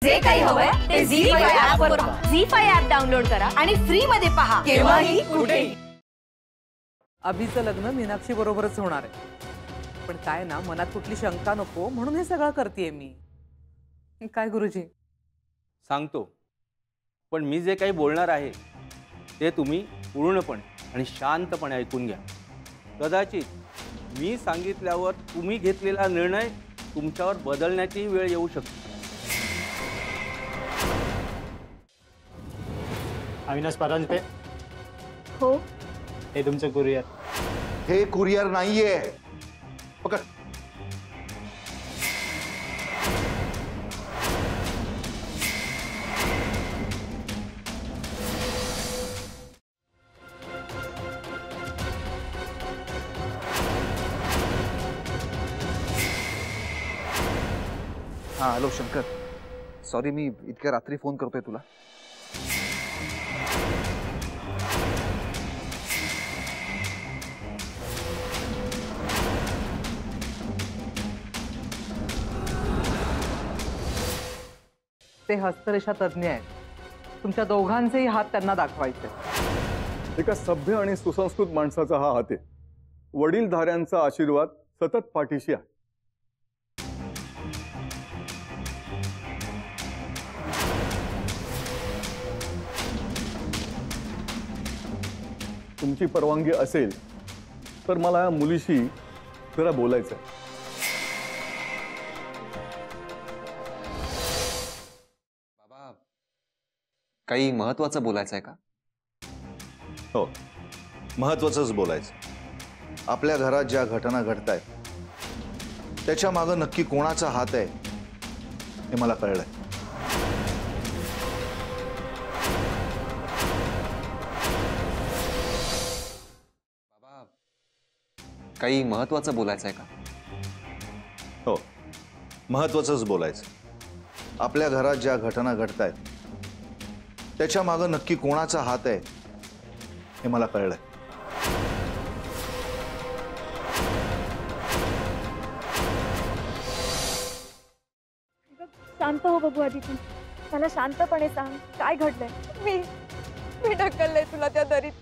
जे काही हवंय ते झी5 ऍप वर पहा. झी5 ऍप डाउनलोड करा आणि फ्री मध्ये पहा केव्हाही कुठेही. अभिचं लग्न मीनाक्षी बरोबरच होणार आहे, पण काय ना मनात कुठली शंका नको म्हणून हे सगळं करतेय मी. काय गुरुजी सांगतो, पण मी जे काही बोलणार आहे ते तुम्ही पूर्णपणे आणि शांतपणे ऐकून घ्या. कदाचित मी सांगितल्यावर तुम्ही घेतलेला निर्णय तुमच्यावर बदलण्याची वेळ येऊ शकते. अविनाश परांजपे, हो हे तुमचं कुरिअर. हे कुरिअर नाहीये, पकड. हाँ हॅलो शंकर, सॉरी मी इतक्या रात्री फोन करतोय तुला. ते हस्तरेषा तज्ञ आहेत, तुमच्या दोघांचेही हात त्यांना दाखवायचे. एका सभ्य आणि सुसंस्कृत माणसाचा हा हात आहे. वडीलधाऱ्यांचा आशीर्वाद सतत पाठीशी आहे. तुमची परवानगी असेल तर मला या मुलीशी जरा बोलायचं आहे. बाबा, काही महत्वाचं बोलायचं आहे का? हो, महत्वाचंच बोलायचं. आपल्या घरात ज्या घटना घडतायत त्याच्या मागे नक्की कोणाचा हात आहे हे मला कळलंय. बाबा, काही महत्वाचं बोलायचं आहे का? हो, महत्वाचंच बोलायचं. आपल्या घरात ज्या घटना घडतायत त्याच्या मागे नक्की कोणाचा हात आहे हे मला कळलंय. शांत हो बघू आधी तू. मला शांतपणे सांग काय घडलंय. मी ढकललंय तुला त्या दरीत.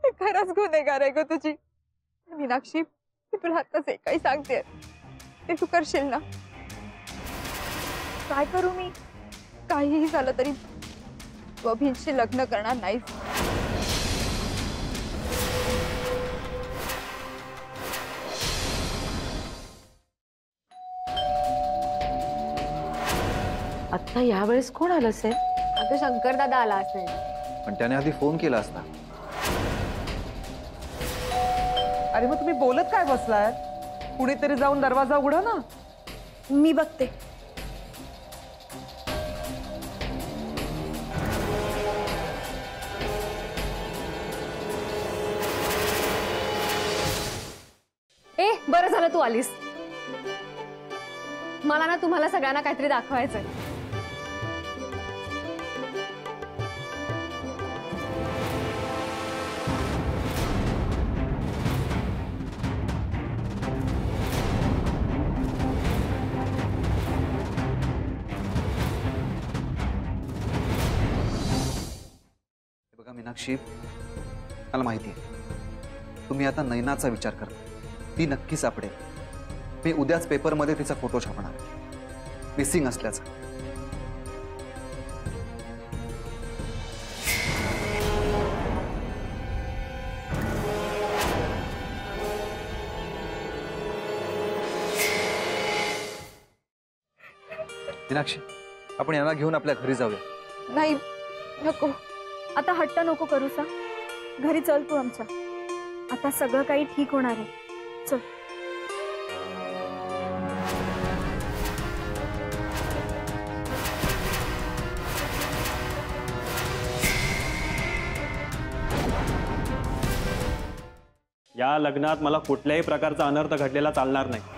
ते खरंच गुन्हेगार आहे ग तुझी मीनाक्षी. मी तुला आता जे काही सांगते ते तू करशील ना? काय करू मी? काहीही झालं तरी तू अभिनशी लग्न करणार नाहीस. आता यावेळेस कोण आलं असेल? आता शंकर दादा आला असेल. पण त्याने आधी फोन केला असता. अरे मग तुम्ही बोलत काय बसलाय? कुणीतरी जाऊन दरवाजा उघडा ना. मी बघते. ए बरं झालं तू आलीस. मला ना तुम्हाला सगळ्यांना काहीतरी दाखवायचंय. बघा मीनाक्षी, मला माहिती आहे तुम्ही आता नैनाचा विचार करता. ती नक्की सापडेल. मी उद्याच पेपरमध्ये तिचा फोटो छापणार मिसिंग असल्याचा. मीनाक्षी, आपण यांना घेऊन आपल्या घरी जाऊया. नाही नको. आता हट्ट नको करू सा. घरी चल तू आमच्या. आता सगळं काही ठीक होणार आहे. चल. या लग्नात मला कुठल्याही प्रकारचा अनर्थ घडलेला चालणार नाही.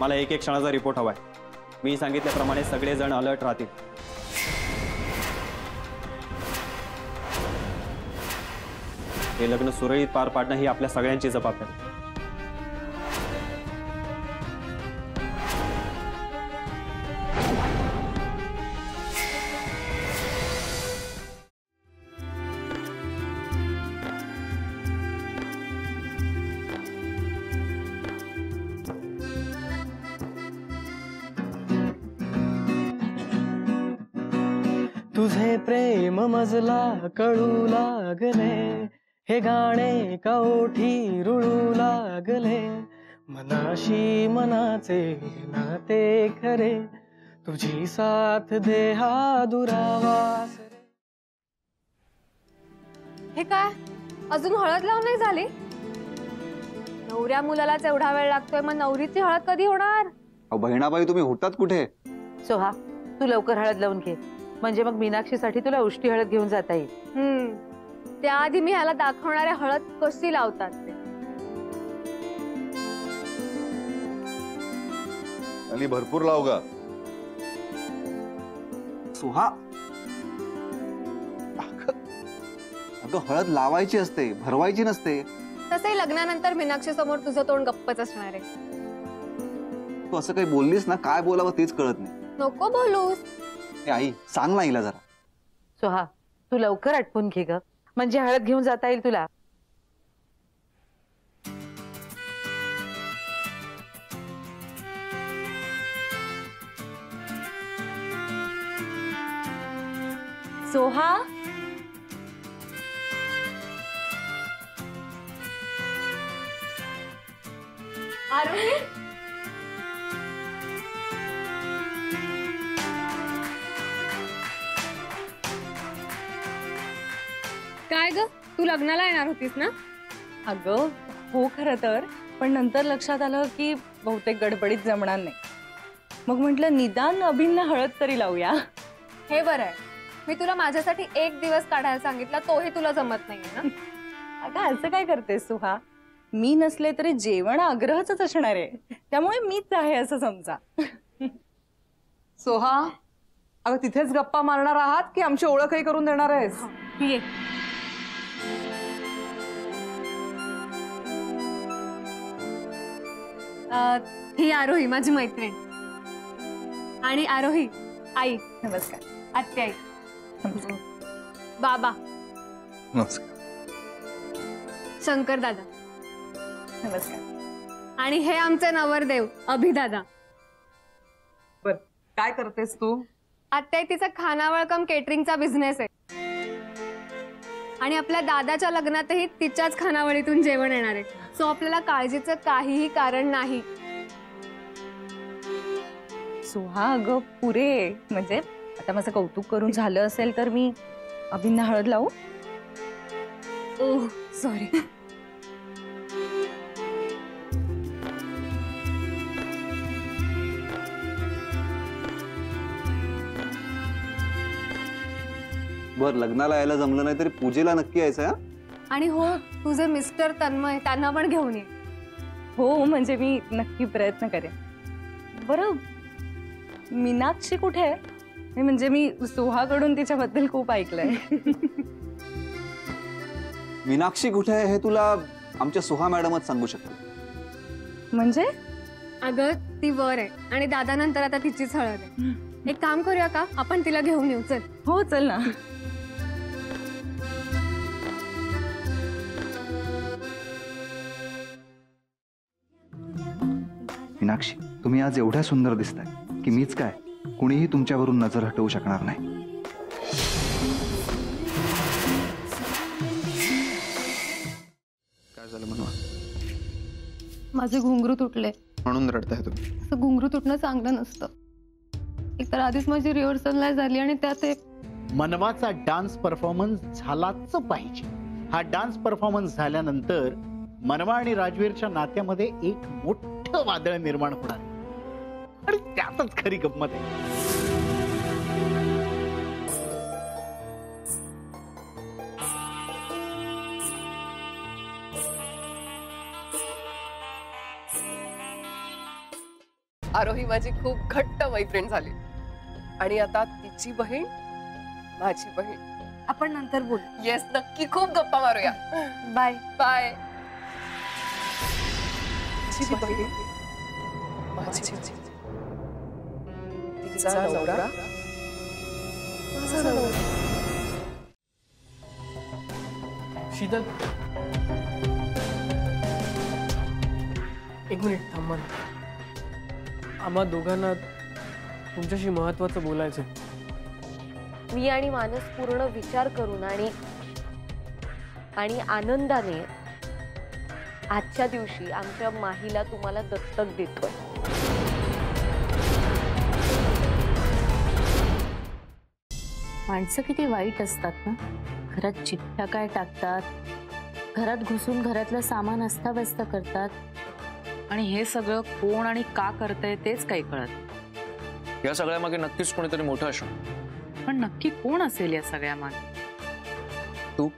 मला एक एक क्षणाचा रिपोर्ट हवाय. मी सांगितल्याप्रमाणे सगळेजण अलर्ट राहतील. हे लग्न सुरळीत पार पाडणं ही आपल्या सगळ्यांची जबाबदारी. तुझे प्रेम मजला कळू लागले, हे गाणे काओठी रुळू लागले, मनाशी मनाचे नाते खरे, तुझी साथ दे हा दुरावास. हे काय अजून हळद लावून नाही झाली? नवऱ्या मुलालाच एवढा वेळ लागतोय, मग नवरीची हळद कधी होणार? अहो बहिणाबाई, तुम्ही होतात कुठे? सोहा, तू लवकर हळद लावून घे, म्हणजे मग मीनाक्षीसाठी तुला उष्टी हळद घेऊन जाता येईल. त्याआधी मी ह्याला दाखवणाऱ्या हळद कशी लावतात ते. आणि भरपूर लाव गा. सुहा, अगं हळद लावायची असते, भरवायची नसते. तसंही लग्नानंतर मीनाक्षी समोर तुझं तोंड गप्पच असणार आहे. तू असं काही बोललीस ना, काय बोलावं तेच कळत नाही. नको बोलूस. ए आई, सांग ना हिला जरा. सोहा, तू लवकर आटपून घे ग, म्हणजे हळद घेऊन जाता येईल तुला. सोहा, आरोही, काय ग, तू लग्नाला येणार होतीस ना? अगं हो खरं तर, पण नंतर लक्षात आलं की बहुतेक गडबडीत जमणार नाही. मग म्हटलं निदान अभिनला हळद तरी लावूया. हे बरं आहे, मी तुला माझ्यासाठी एक दिवस काढायला सांगितला, तोही तुला जमत नाहीये ना? अगं असं काय करतेस सुहा? मी नसले तरी जेवण आग्रहच असणार आहे, त्यामुळे मीच आहे असं समजा. सोहा, अगं तिथेच गप्पा मारणार आहात की आमची ओळखही करून देणार आहेस? ये. ही आरोही माझी मैत्रीण, आणि आरोही आई. नमस्कार. आत्या आई. बाबा. नमस्कार. शंकर दादा. नमस्कार. आणि हे आमचे नवरदेव अभिदादा. बर, काय करतेस तू? आत्या तिचा खानावळ कम केटरिंगचा बिझनेस आहे, आणि आपल्या दादाच्या लग्नातही तिच्याच खानावळीतून जेवण येणार आहे. सो आपल्याला काळजीचं काहीही कारण नाही. सुहा अगं पुरे, म्हणजे आता माझं कौतुक करून झालं असेल तर मी अभिनला हळद लावू? Oh sorry. बर, लग्नाला यायला जमलं नाही तरी पूजेला नक्की यायचं. आणि हो, तुझे मिस्टर तन्मय, त्यांना पण घेऊन ये. हो, म्हणजे मी नक्की प्रयत्न करेन. बरं, मीनाक्षी कुठे आहे? म्हणजे मी सोहाकडून तिच्याबद्दल खूप ऐकलंय. मीनाक्षी कुठे आहे हे तुला आमच्या सुहा मॅडमच सांगू शकतात. म्हणजे? अगं ती वर आहे, आणि दादानंतर आता तिचीच हळद आहे. एक काम करूया का, आपण तिला घेऊन येऊ. चल. हो चल ना. मीनाक्षी, तुम्ही आज एवढ्या सुंदर दिसताय की मीच काय, कुणीही तुमच्यावरून नजर हटवू शकणार नाही. काय झालं म्हणून? माझे घुंगरू तुटले. म्हणून रडताय तुम्ही? असं घुंगरू तुटणं चांगलं नसतं. एकतर आधीच माझी रिहर्सल नाही झाली, आणि त्यात मनवाचा डान्स परफॉर्मन्स झालाच पाहिजे. हा डान्स परफॉर्मन्स झाल्यानंतर मनवा आणि राजवीरच्या नात्यामध्ये एक मोठं वादळ निर्माण होणार आहे, आणि त्यातच खरी गंमत आहे. आरोही माझी खूप घट्ट मैत्रीण झाली, आणि आता तिची बहीण माझी बहीण. आपण नंतर बोलू. येस, नक्की खूप गप्पा मारूया. बाय. बाय. शीतल, एक मिनिट थांबा. आम्हा दोघांना तुमच्याशी महत्वाचं बोलायचं. मी आणि मानस पूर्ण विचार करून आणि आनंदाने आजच्या दिवशी आमच्या माहीला तुम्हाला दत्तक देतोय. माणसं किती वाईट असतात ना. घरात चिठ्ठ्या काय टाकतात, घरात घुसून घरातलं सामान अस्ताव्यस्त करतात. आणि हे सगळं कोण आणि का करतंय तेच काही कळत. या सगळ्यामागे नक्कीच कोणीतरी मोठं असणार. पण नक्की कोण असेल या सगळ्यामागे? तू